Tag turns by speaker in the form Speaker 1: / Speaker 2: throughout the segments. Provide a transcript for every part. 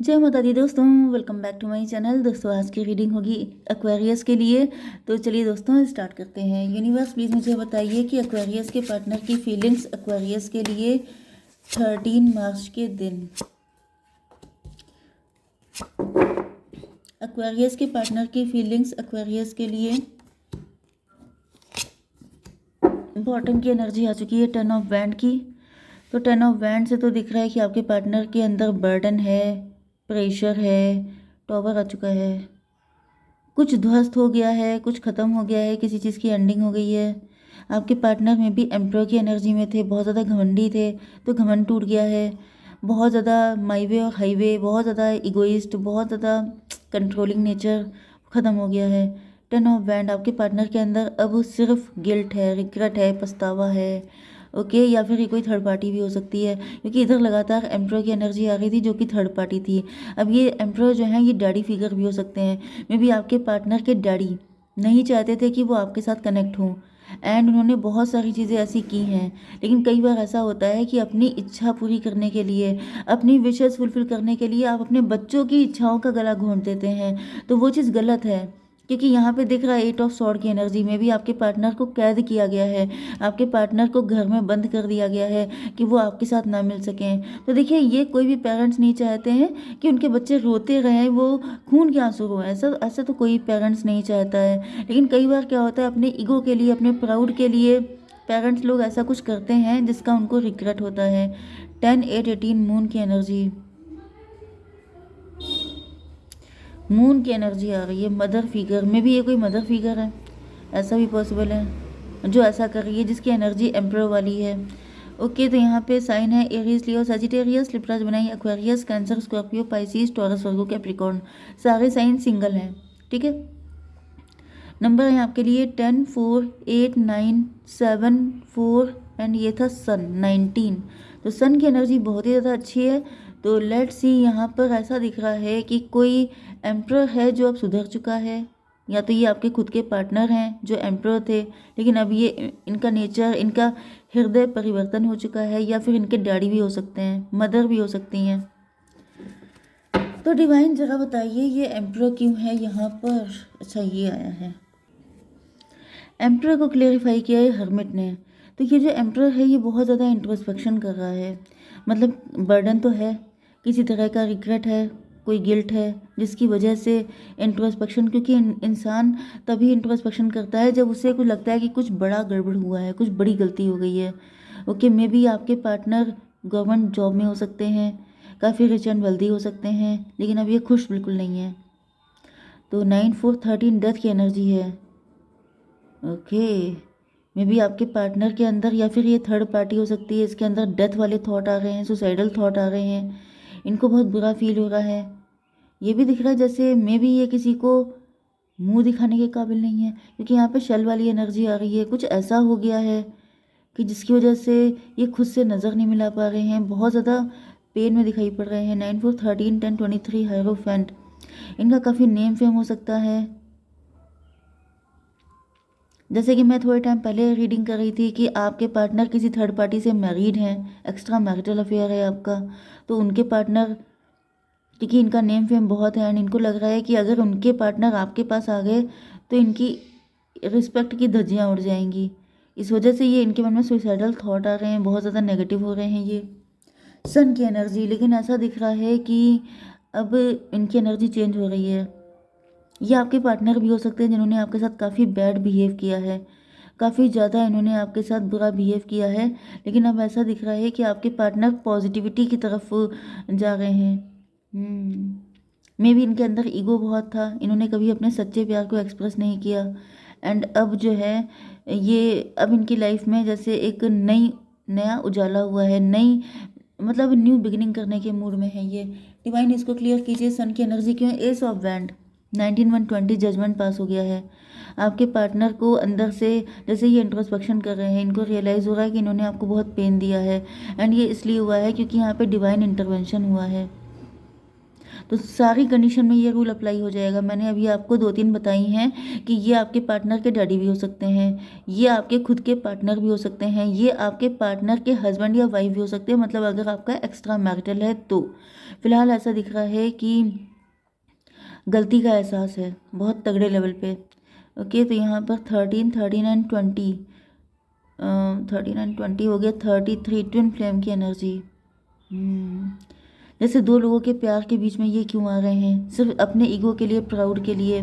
Speaker 1: जय माता दी दोस्तों, welcome back to my channel. दोस्तों आज की रीडिंग होगी एक्वेरियस के लिए। तो चलिए दोस्तों स्टार्ट करते हैं। यूनिवर्स प्लीज़ मुझे बताइए कि एक्वेरियस के पार्टनर की फीलिंग्स एक्वेरियस के लिए 13 मार्च के दिन। एक्वेरियस के पार्टनर की फीलिंग्स एक्वेरियस के लिए। बॉटम की एनर्जी आ चुकी है 10 ऑफ वैंड की। तो 10 ऑफ वैंड से तो दिख रहा है कि आपके पार्टनर के अंदर बर्डन है, प्रेशर है, टॉवर आ चुका है, कुछ ध्वस्त हो गया है, कुछ ख़त्म हो गया है, किसी चीज़ की एंडिंग हो गई है। आपके पार्टनर में भी एम्प्रोर की एनर्जी में थे, बहुत ज़्यादा घमंडी थे तो घमंड टूट गया है। बहुत ज़्यादा माई वे और हाईवे, बहुत ज़्यादा इगोइस्ट, बहुत ज़्यादा कंट्रोलिंग नेचर ख़त्म हो गया है। 10 ऑफ वैंड आपके पार्टनर के अंदर अब सिर्फ गिल्ट है, रिग्रेट है, पछतावा है। ओके, या फिर ये कोई थर्ड पार्टी भी हो सकती है, क्योंकि इधर लगातार एम्प्रोर की एनर्जी आ रही थी जो कि थर्ड पार्टी थी। अब ये एम्प्रोर जो है ये डैडी फिगर भी हो सकते हैं। मे बी आपके पार्टनर के डैडी नहीं चाहते थे कि वो आपके साथ कनेक्ट हों, एंड उन्होंने बहुत सारी चीज़ें ऐसी की हैं। लेकिन कई बार ऐसा होता है कि अपनी इच्छा पूरी करने के लिए, अपनी विशेस फुलफिल करने के लिए आप अपने बच्चों की इच्छाओं का गला घोंट देते हैं, तो वो चीज़ गलत है। क्योंकि यहाँ पे दिख रहा है 8 ऑफ सॉर्ड की एनर्जी में भी आपके पार्टनर को कैद किया गया है, आपके पार्टनर को घर में बंद कर दिया गया है कि वो आपके साथ ना मिल सकें। तो देखिए, ये कोई भी पेरेंट्स नहीं चाहते हैं कि उनके बच्चे रोते रहें, वो खून के आंसू रोएं। ऐसा ऐसा तो कोई पेरेंट्स नहीं चाहता है। लेकिन कई बार क्या होता है, अपने ईगो के लिए, अपने प्राउड के लिए पेरेंट्स लोग ऐसा कुछ करते हैं जिसका उनको रिग्रेट होता है। 10 8 18 मून की एनर्जी, मून की एनर्जी आ रही है। मदर फिगर में भी ये कोई मदर फिगर है, ऐसा भी पॉसिबल है जो ऐसा कर रही है, जिसकी एनर्जी एम्परर वाली है। ओके, तो यहाँ पे साइन है Aries, Leo, Sagittarius, Libra, Gemini, Aquarius, Cancer, Scorpio, Pisces, Taurus, Virgo, Capricorn. सारे साइन सिंगल हैं, ठीक है। नंबर है आपके लिए 10 4 8 9 7 4 एंड ये था सन 19। तो सन की एनर्जी बहुत ही ज़्यादा अच्छी है। तो लेट्स सी, यहाँ पर ऐसा दिख रहा है कि कोई एम्प्रर है जो अब सुधर चुका है, या तो ये आपके खुद के पार्टनर हैं जो एम्प्रर थे, लेकिन अब ये इनका नेचर, इनका हृदय परिवर्तन हो चुका है, या फिर इनके डैडी भी हो सकते हैं, मदर भी हो सकती हैं। तो डिवाइन जरा बताइए ये एम्प्रर क्यों है यहाँ पर। अच्छा, ये आया है, एम्प्रर को क्लेरिफाई किया है हर्मिट ने। तो ये जो एम्प्रर है ये बहुत ज़्यादा इंट्रोस्पेक्शन कर रहा है, मतलब बर्डन तो है, किसी तरह का रिग्रेट है, कोई गिल्ट है, जिसकी वजह से इंट्रोस्पेक्शन। क्योंकि इंसान तभी इंट्रोस्पेक्शन करता है जब उसे कुछ लगता है कि कुछ बड़ा गड़बड़ हुआ है, कुछ बड़ी गलती हो गई है। ओके, मे बी आपके पार्टनर गवर्नमेंट जॉब में हो सकते हैं, काफ़ी रिच एंड वेल्दी हो सकते हैं, लेकिन अब ये खुश बिल्कुल नहीं है। तो 9 4 13 डेथ की एनर्जी है। ओके, मे बी आपके पार्टनर के अंदर, या फिर ये थर्ड पार्टी हो सकती है, इसके अंदर डेथ वाले थॉट आ रहे हैं, सुसाइडल थॉट आ रहे हैं, इनको बहुत बुरा फील हो रहा है। ये भी दिख रहा है जैसे मे बी ये किसी को मुंह दिखाने के काबिल नहीं है, क्योंकि यहाँ पे शेल वाली एनर्जी आ रही है। कुछ ऐसा हो गया है कि जिसकी वजह से ये खुद से नज़र नहीं मिला पा रहे हैं, बहुत ज़्यादा पेन में दिखाई पड़ रहे हैं। 9 4 13 10 23 हायरोफेंट, इनका काफ़ी नेम फेम हो सकता है। जैसे कि मैं थोड़े टाइम पहले रीडिंग कर रही थी कि आपके पार्टनर किसी थर्ड पार्टी से मैरिड हैं, एक्स्ट्रा मैरिटल अफेयर है आपका। तो उनके पार्टनर, क्योंकि इनका नेम फेम बहुत है, एंड इनको लग रहा है कि अगर उनके पार्टनर आपके पास आ गए तो इनकी रिस्पेक्ट की धज्जियाँ उड़ जाएंगी। इस वजह से ये इनके मन में सुइसाइडल थॉट आ रहे हैं, बहुत ज़्यादा नेगेटिव हो रहे हैं ये। सन की एनर्जी, लेकिन ऐसा दिख रहा है कि अब इनकी एनर्जी चेंज हो रही है। ये आपके पार्टनर भी हो सकते हैं जिन्होंने आपके साथ काफ़ी बैड बिहेव किया है, काफ़ी ज़्यादा इन्होंने आपके साथ बुरा बिहेव किया है। लेकिन अब ऐसा दिख रहा है कि आपके पार्टनर पॉजिटिविटी की तरफ जा रहे हैं। मे बी इनके अंदर ईगो बहुत था, इन्होंने कभी अपने सच्चे प्यार को एक्सप्रेस नहीं किया, एंड अब जो है ये, अब इनकी लाइफ में जैसे एक नया उजाला हुआ है, नई मतलब न्यू बिगिनिंग करने के मूड में है ये। डिवाइन इसको क्लियर कीजिए, सन की एनर्जी क्यों है। एस ऑफ वैंड, 19 1 20 जजमेंट पास हो गया है। आपके पार्टनर को अंदर से, जैसे ये इंट्रोस्पेक्शन कर रहे हैं, इनको रियलाइज़ हो रहा है कि इन्होंने आपको बहुत पेन दिया है, एंड ये इसलिए हुआ है क्योंकि यहाँ पे डिवाइन इंटरवेंशन हुआ है। तो सारी कंडीशन में ये रूल अप्लाई हो जाएगा। मैंने अभी आपको 2-3 बताई हैं कि ये आपके पार्टनर के डैडी भी हो सकते हैं, ये आपके खुद के पार्टनर भी हो सकते हैं, ये आपके पार्टनर के हस्बैंड या वाइफ भी हो सकते हैं, मतलब अगर आपका एक्स्ट्रा मैरिटल है तो। फिलहाल ऐसा दिख रहा है कि गलती का एहसास है बहुत तगड़े लेवल पे। ओके, तो यहाँ पर 13, 13 एंड 20, 13 एंड 20 हो गया 33, ट्विन फ्लेम की एनर्जी। जैसे दो लोगों के प्यार के बीच में ये क्यों आ रहे हैं, सिर्फ अपने ईगो के लिए, प्राउड के लिए।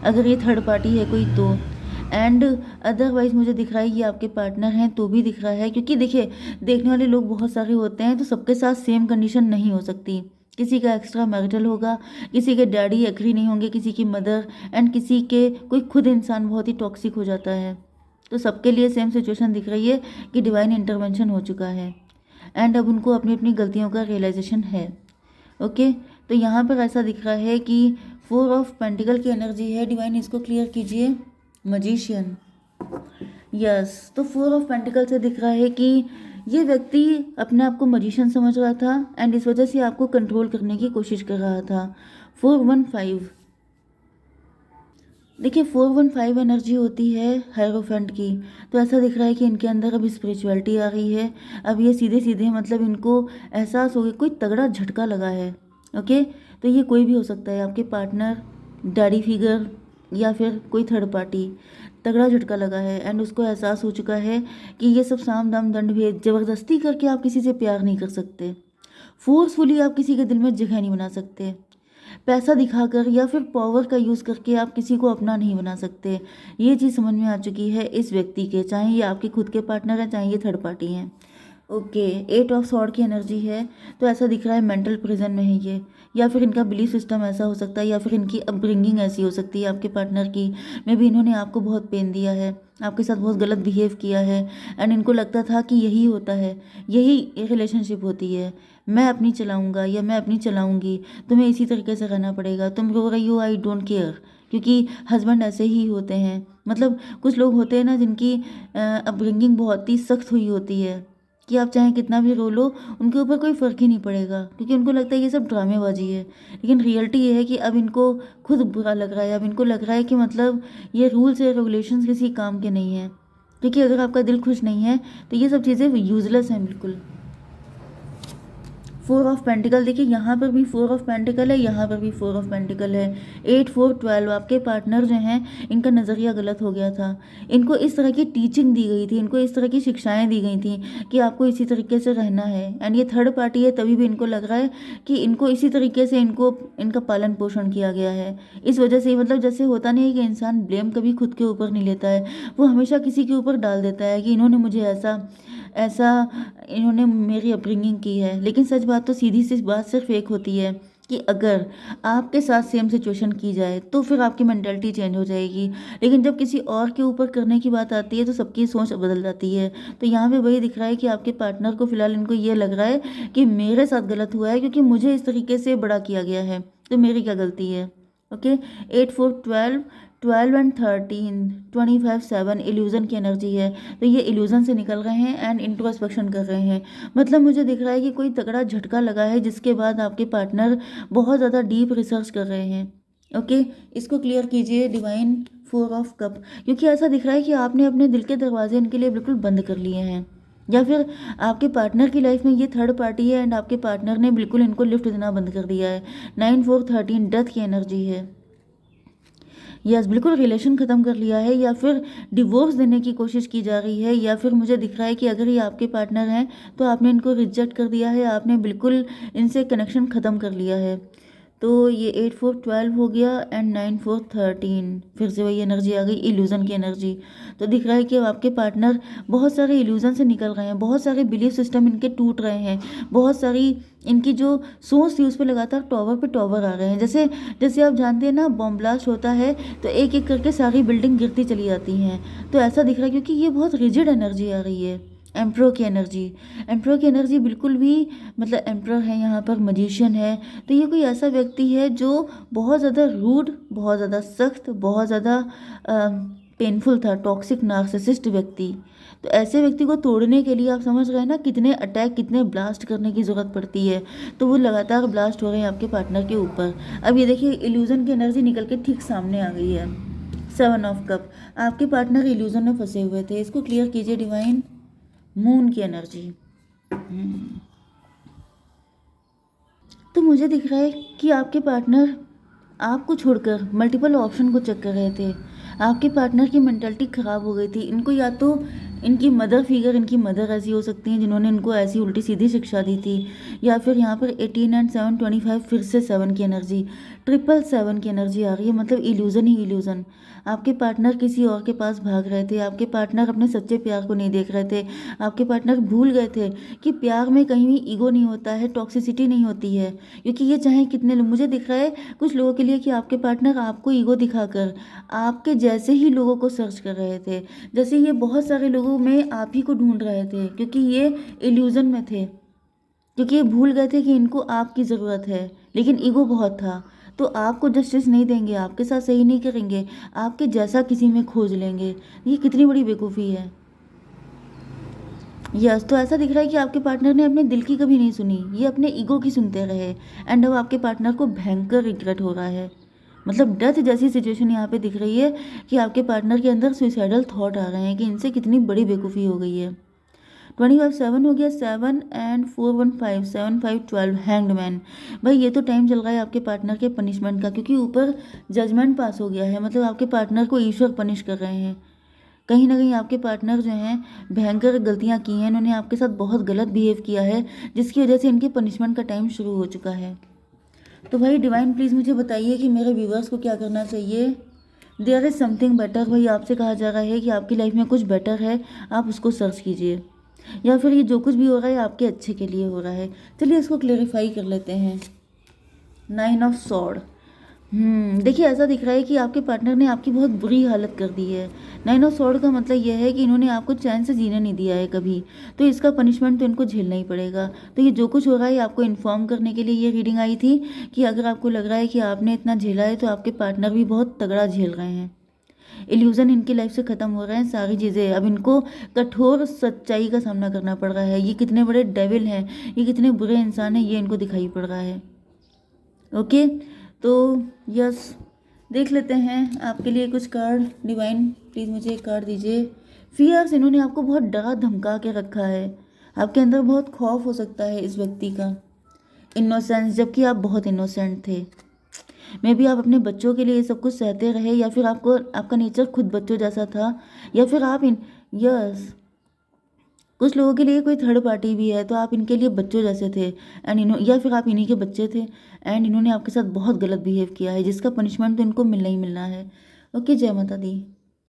Speaker 1: अगर ये थर्ड पार्टी है कोई तो, एंड अदरवाइज मुझे दिख रहा है ये आपके पार्टनर हैं तो भी दिख रहा है, क्योंकि देखिए देखने वाले लोग बहुत सारे होते हैं तो सबके साथ सेम कंडीशन नहीं हो सकती। किसी का एक्स्ट्रा मैरिटल होगा, किसी के डैडी एग्री नहीं होंगे, किसी की मदर, एंड किसी के कोई खुद इंसान बहुत ही टॉक्सिक हो जाता है। तो सबके लिए सेम सिचुएशन दिख रही है कि डिवाइन इंटरवेंशन हो चुका है एंड अब उनको अपनी अपनी गलतियों का रियलाइजेशन है। ओके, तो यहाँ पर ऐसा दिख रहा है कि 4 ऑफ पेंटिकल की एनर्जी है। डिवाइन इसको क्लियर कीजिए। मजिशियन, यस, तो 4 ऑफ पेंटिकल से दिख रहा है कि ये व्यक्ति अपने आप को मजिशियन समझ रहा था एंड इस वजह से आपको कंट्रोल करने की कोशिश कर रहा था। 415, देखिए 415 एनर्जी होती है हायरोफेंट की, तो ऐसा दिख रहा है कि इनके अंदर अब स्पिरिचुअलिटी आ गई है। अब ये सीधे सीधे मतलब इनको एहसास हो गया, कोई तगड़ा झटका लगा है। ओके, तो ये कोई भी हो सकता है, आपके पार्टनर, डैडी फिगर या फिर कोई थर्ड पार्टी। तगड़ा झटका लगा है एंड उसको एहसास हो चुका है कि ये सब साम दाम दंड भेद, ज़बरदस्ती करके आप किसी से प्यार नहीं कर सकते, फोर्सफुली आप किसी के दिल में जगह नहीं बना सकते, पैसा दिखाकर या फिर पावर का यूज़ करके आप किसी को अपना नहीं बना सकते। ये चीज़ समझ में आ चुकी है इस व्यक्ति के, चाहे ये आपके खुद के पार्टनर हैं, चाहे ये थर्ड पार्टी हैं। ओके, 8 ऑफ सॉर्ड की एनर्जी है, तो ऐसा दिख रहा है मेंटल प्रिजन में है ये, या फिर इनका बिलीफ सिस्टम ऐसा हो सकता है, या फिर इनकी अपब्रिंगिंग ऐसी हो सकती है आपके पार्टनर की। मे बी इन्होंने आपको बहुत पेन दिया है, आपके साथ बहुत गलत बिहेव किया है एंड इनको लगता था कि यही होता है, यही रिलेशनशिप होती है, मैं अपनी चलाऊंगा या मैं अपनी चलाऊंगी, तुम्हें इसी तरीके से रहना पड़ेगा, तुम रो रही हो आई डोंट केयर, क्योंकि हस्बैंड ऐसे ही होते हैं। मतलब कुछ लोग होते हैं ना जिनकी अपब्रिंगिंग बहुत ही सख्त हुई होती है कि आप चाहे कितना भी रो लो उनके ऊपर कोई फ़र्क ही नहीं पड़ेगा, क्योंकि उनको लगता है ये सब ड्रामेबाजी है। लेकिन रियलिटी ये है कि अब इनको खुद बुरा लग रहा है, अब इनको लग रहा है कि मतलब ये रूल्स या रेगुलेशंस किसी काम के नहीं हैं, क्योंकि अगर आपका दिल खुश नहीं है तो ये सब चीज़ें यूज़लेस हैं बिल्कुल। 4 ऑफ पेंटिकल, देखिए यहाँ पर भी 4 ऑफ पेंटिकल है, यहाँ पर भी 4 ऑफ पेंटिकल है। 8, 4, 12, आपके पार्टनर जो हैं इनका नज़रिया गलत हो गया था, इनको इस तरह की टीचिंग दी गई थी, इनको इस तरह की शिक्षाएं दी गई थी कि आपको इसी तरीके से रहना है। एंड ये थर्ड पार्टी है तभी भी इनको लग रहा है कि इनको इसी तरीके से इनका पालन पोषण किया गया है। इस वजह से मतलब जैसे होता नहीं है कि इंसान ब्लेम कभी खुद के ऊपर नहीं लेता है, वो हमेशा किसी के ऊपर डाल देता है कि इन्होंने मुझे ऐसा ऐसा इन्होंने मेरी अपब्रिंगिंग की है। लेकिन सच बात तो सीधी सी बात सिर्फ एक होती है कि अगर आपके साथ सेम सिचुएशन की जाए तो फिर आपकी मेंटालिटी चेंज हो जाएगी, लेकिन जब किसी और के ऊपर करने की बात आती है तो सबकी सोच बदल जाती है। तो यहाँ पे वही दिख रहा है कि आपके पार्टनर को फिलहाल इनको ये लग रहा है कि मेरे साथ गलत हुआ है, क्योंकि मुझे इस तरीके से बड़ा किया गया है, तो मेरी क्या गलती है। ओके, 8, 4, 12, 12 एंड 13, 25, 7 इल्यूज़न की एनर्जी है, तो ये इल्यूज़न से निकल रहे हैं एंड इंट्रोस्पेक्शन कर रहे हैं। मतलब मुझे दिख रहा है कि कोई तगड़ा झटका लगा है जिसके बाद आपके पार्टनर बहुत ज़्यादा डीप रिसर्च कर रहे हैं। ओके, इसको क्लियर कीजिए डिवाइन। 4 ऑफ कप, क्योंकि ऐसा दिख रहा है कि आपने अपने दिल के दरवाजे इनके लिए बिल्कुल बंद कर लिए हैं, या फिर आपके पार्टनर की लाइफ में ये थर्ड पार्टी है एंड आपके पार्टनर ने बिल्कुल इनको लिफ्ट देना बंद कर दिया है। 9, 4, 13 डेथ की एनर्जी है, यस, बिल्कुल रिलेशन ख़त्म कर लिया है, या फिर डिवोर्स देने की कोशिश की जा रही है, या फिर मुझे दिख रहा है कि अगर ये आपके पार्टनर हैं तो आपने इनको रिजेक्ट कर दिया है, आपने बिल्कुल इनसे कनेक्शन ख़त्म कर लिया है। तो ये 8, 4, 12 हो गया एंड 9, 4, 13 फिर से वही एनर्जी आ गई, इल्यूज़न की एनर्जी। तो दिख रहा है कि अब आपके पार्टनर बहुत सारे इल्यूज़न से निकल रहे हैं, बहुत सारे बिलीफ सिस्टम इनके टूट रहे हैं, बहुत सारी इनकी जो सोच थी उस पर लगातार टॉवर पे टॉवर आ रहे हैं। जैसे जैसे आप जानते हैं ना बॉम्ब ब्लास्ट होता है तो एक एक करके सारी बिल्डिंग गिरती चली जाती हैं, तो ऐसा दिख रहा है क्योंकि ये बहुत रिजिड एनर्जी आ रही है। एम्प्रो की एनर्जी, एम्प्रो की एनर्जी बिल्कुल भी मतलब एम्प्रो है यहाँ पर, मजिशियन है, तो ये कोई ऐसा व्यक्ति है जो बहुत ज़्यादा रूड, बहुत ज़्यादा सख्त, बहुत ज़्यादा पेनफुल था, टॉक्सिक नार्सिसिस्ट व्यक्ति। तो ऐसे व्यक्ति को तोड़ने के लिए आप समझ रहे हैं ना कितने अटैक, कितने ब्लास्ट करने की ज़रूरत पड़ती है। तो वो लगातार ब्लास्ट हो रहे हैं आपके पार्टनर के ऊपर। अब ये देखिए इल्यूज़न की एनर्जी निकल के ठीक सामने आ गई है। 7 ऑफ कप, आपके पार्टनर इल्यूज़न में फंसे हुए थे, इसको क्लियर कीजिए डिवाइन। मून की एनर्जी, तो मुझे दिख रहा है कि आपके पार्टनर आपको छोड़कर मल्टीपल ऑप्शन को चेक कर रहे थे। आपके पार्टनर की मेंटालिटी ख़राब हो गई थी। इनको या तो इनकी मदर फिगर, इनकी मदर ऐसी हो सकती हैं जिन्होंने इनको ऐसी उल्टी सीधी शिक्षा दी थी, या फिर यहाँ पर 18 एंड 7 25, फिर से 7 की एनर्जी, 777 की एनर्जी आ रही है। मतलब इल्यूज़न ही इल्यूज़न। आपके पार्टनर किसी और के पास भाग रहे थे, आपके पार्टनर अपने सच्चे प्यार को नहीं देख रहे थे, आपके पार्टनर भूल गए थे कि प्यार में कहीं भी ईगो नहीं होता है, टॉक्सिसिटी नहीं होती है। क्योंकि ये चाहे कितने लोग, मुझे दिख रहा है कुछ लोगों के लिए कि आपके पार्टनर आपको ईगो दिखाकर आपके जैसे ही लोगों को सर्च कर रहे थे। जैसे ये बहुत सारे लोगों में आप ही को ढूंढ रहे थे, क्योंकि ये इल्यूज़न में थे, क्योंकि ये भूल गए थे कि इनको आपकी ज़रूरत है, लेकिन ईगो बहुत था। तो आपको जस्टिस नहीं देंगे, आपके साथ सही नहीं करेंगे, आपके जैसा किसी में खोज लेंगे। ये कितनी बड़ी बेवकूफ़ी है। यस, तो ऐसा दिख रहा है कि आपके पार्टनर ने अपने दिल की कभी नहीं सुनी, ये अपने ईगो की सुनते रहे। एंड अब आपके पार्टनर को भयंकर रिग्रेट हो रहा है। मतलब डेथ जैसी सिचुएशन यहाँ पे दिख रही है कि आपके पार्टनर के अंदर सुइसाइडल थॉट आ रहे हैं कि इनसे कितनी बड़ी बेवकूफ़ी हो गई है। 25 7 हो गया, 7 एंड 4 1 5, 7 5 12, हैंग्ड मैन। भाई ये तो टाइम चल रहा है आपके पार्टनर के पनिशमेंट का, क्योंकि ऊपर जजमेंट पास हो गया है। मतलब आपके पार्टनर को ईश्वर पनिश कर रहे हैं। कहीं ना कहीं आपके पार्टनर जो हैं भयंकर गलतियां की हैं, इन्होंने आपके साथ बहुत गलत बिहेव किया है, जिसकी वजह से इनके पनिशमेंट का टाइम शुरू हो चुका है। तो भाई डिवाइन प्लीज़ मुझे बताइए कि मेरे व्यूवर्स को क्या करना चाहिए। There is something better. भाई आपसे कहा जा रहा है कि आपकी लाइफ में कुछ बेटर है, आप उसको सर्च कीजिए, या फिर ये जो कुछ भी हो रहा है आपके अच्छे के लिए हो रहा है। चलिए इसको क्लेरिफाई कर लेते हैं। 9 ऑफ सॉर्ड। देखिए ऐसा दिख रहा है कि आपके पार्टनर ने आपकी बहुत बुरी हालत कर दी है। 9 ऑफ सॉर्ड का मतलब यह है कि इन्होंने आपको चैन से जीने नहीं दिया है कभी, तो इसका पनिशमेंट तो इनको झेलना ही पड़ेगा। तो ये जो कुछ हो रहा है आपको इन्फॉर्म करने के लिए ये रीडिंग आई थी कि अगर आपको लग रहा है कि आपने इतना झेला है तो आपके पार्टनर भी बहुत तगड़ा झेल रहे हैं। इल्यूज़न इनकी लाइफ से ख़त्म हो रहे हैं, सारी चीज़ें अब इनको कठोर सच्चाई का सामना करना पड़ रहा है। ये कितने बड़े डेविल हैं, ये कितने बुरे इंसान हैं, ये इनको दिखाई पड़ रहा है। ओके, तो यस, देख लेते हैं आपके लिए कुछ कार्ड। डिवाइन प्लीज़ मुझे एक कार्ड दीजिए। फियर्स, इन्होंने आपको बहुत डरा धमका के रखा है। आपके अंदर बहुत खौफ हो सकता है इस व्यक्ति का। इनोसेंस, जबकि आप बहुत इनोसेंट थे। मे बी आप अपने बच्चों के लिए ये सब कुछ सहते रहे, या फिर आपको आपका नेचर खुद बच्चों जैसा था, या फिर आप यस, कुछ लोगों के लिए कोई थर्ड पार्टी भी है, तो आप इनके लिए बच्चों जैसे थे। या फिर आप इन्हीं के बच्चे थे, एंड इन्होंने आपके साथ बहुत गलत बिहेव किया है, जिसका पनिशमेंट तो इनको मिलना ही मिलना है। ओके, जय माता दी।